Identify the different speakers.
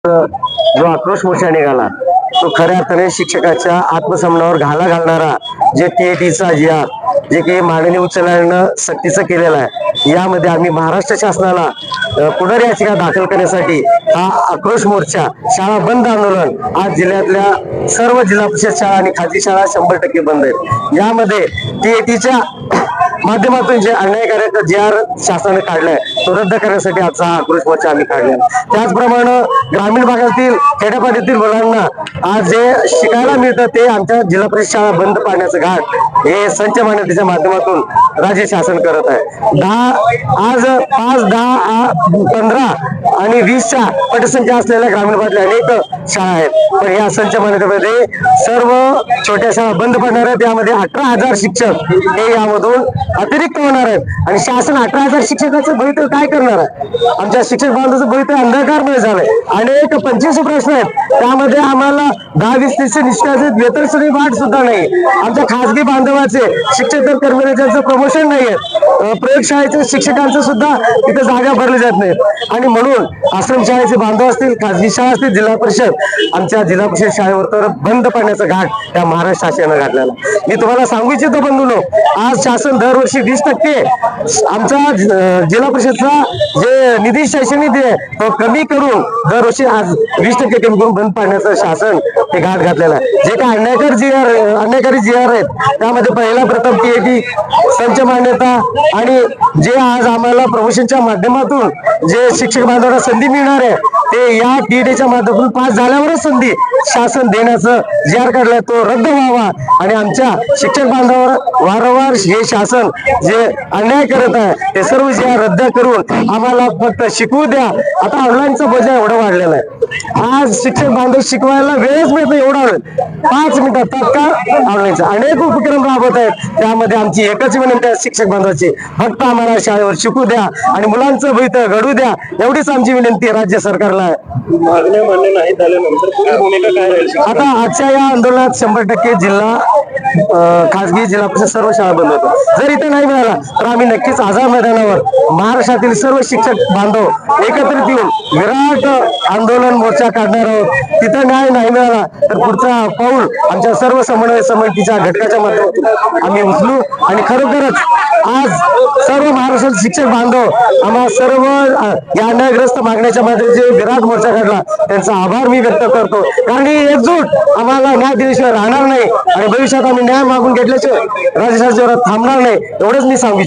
Speaker 1: जो आक्रोश मोर्चा निघाला तो खऱ्या अर्थाने शिक्षकाच्या आत्मसन्मानावर घाला घालणारा जे टीएटीचा जे काही मागणी उचलण्यानं सक्तीचं केलेला आहे, यामध्ये आम्ही महाराष्ट्र शासनाला पुढारी याचिका दाखल करण्यासाठी हा आक्रोश मोर्चा शाळा बंद आंदोलन आज जिल्ह्यातल्या सर्व जिल्हा परिषद शाळा आणि खाजगी शाळा 100% बंद आहेत। यामध्ये टीएटीच्या माध्यमातून जे अन्यायकारक शासनाने काढलाय तो रद्द करण्यासाठी आजचा हा आक्रोश मोर्चा आम्ही काढला। त्याचप्रमाणे ग्रामीण भागातील खेड्यापाड्यातील मुलांना आज जे शिकायला मिळतं ते आमच्या जिल्हा परिषद शाळा बंद पाडण्याचं घाट हे संच मान्यतेच्या माध्यमातून राज्य शासन करत आहे। आज 5, 10, 15 आणि 20च्या पटसंख्या असलेल्या ग्रामीण भागातल्या अनेक शाळा आहेत, पण या संच मान्यतेमध्ये सर्व छोट्या शाळा बंद पडणार आहेत। यामध्ये 18,000 शिक्षक हे यामधून अतिरिक्त होणार आहेत आणि शासन 18,000 शिक्षकाचं भवितव्य काय करणार आहे? आमच्या शिक्षक बांधवाचं भवितव्य अंधकारमय झालंय। अनेक 25 प्रश्न आहेत, त्यामध्ये आम्हाला 10-20 निष्कासित वेतन श्रेणी वाढ सुद्धा नाही। आमच्या खासगी बांधवाचे शिक्षक कर्मचाऱ्यांचं प्रमोशन नाही आहे, प्रयोगशाळेच्या शिक्षकांचं सुद्धा तिथे जागा भरली जात नाहीत आणि म्हणून आश्रमशाळेचे बांधव असतील, खासगी शाळा असतील, जिल्हा परिषद आमच्या जिल्हा परिषद शाळेवर तर बंद पडण्याचा घाट त्या महाराष्ट्र शासनानं घातलेला। मी तुम्हाला सांगू इच्छितो बंधूंनो, आज शासन दरवर्षी 20% आमचा जिल्हा परिषदचा जे निधी शैक्षणिक आहे तो कमी करून दरवर्षी आज 20% कमी करून बंद पाडण्याचं शासन हे घाट घातलेला आहे। जे काही अन्यायकारी GR आहेत त्यामध्ये पहिला प्रथम टीएटी संच मान्यता आणि जे आज आम्हाला प्रमोशनच्या माध्यमातून जे शिक्षक बांधवांना संधी मिळणार आहे ते या टीएटीच्या माध्यमातून पास झाल्यावरच संधी शासन देण्याचं GR काढलाय तो रद्द व्हावा आणि आमच्या शिक्षक बांधवांवर वारंवार हे शासन जे अन्याय करत आहे ते सर्व GR रद्द करून आम्हाला फक्त शिकवू द्या। आता ऑनलाईनचं बोजा एवढं वाढलेलं आहे, आज शिक्षक बांधव शिकवायला वेळच मिळत नाही, एवढा वेळ 5 मिनिटात तात्काळ ऑनलाईनचा अनेक उपक्रम राबवत आहेत। त्यामध्ये आमची एकच विनंती आहे शिक्षक बांधवाची, फक्त आम्हाला शाळेवर शिकू द्या आणि मुलांचं भवितव्य घडू द्या, एवढीच आमची विनंती राज्य सरकारला आहे।
Speaker 2: मागण्या मान्य नाही झाल्यानंतर पुढील भूमिका काय राहील?
Speaker 1: आता आजच्या या आंदोलनात 100% जिल्हा खासगी जिल्हा परिषद सर्व शाळा बंद होतात। जर इथे नाही मिळाला तर आम्ही नक्कीच आझाद मैदानावर महाराष्ट्रातील सर्व शिक्षक बांधव एकत्रित येऊन विराट आंदोलन मोर्चा काढणार आहोत। तिथं न्याय नाही मिळाला तर पुढचा पाऊल आमच्या सर्व समन्वय समितीच्या घटकाच्या माध्यमातून आम्ही उचलू आणि खरोखरच आज सर्व महाराष्ट्रातील शिक्षक बांधव आम्हा सर्व या अन्यायग्रस्त मागण्याच्या मध्ये जे विराट मोर्चा काढला त्यांचा आभार मी व्यक्त करतो, कारण ही एकजूट आम्हाला न्याय दिल्याशिवाय राहणार नाही आणि भविष्यात आम्ही न्याय मागून घेतल्याशिवाय राज्य शासनावर थांबणार नाही, एवढंच मी सांगू।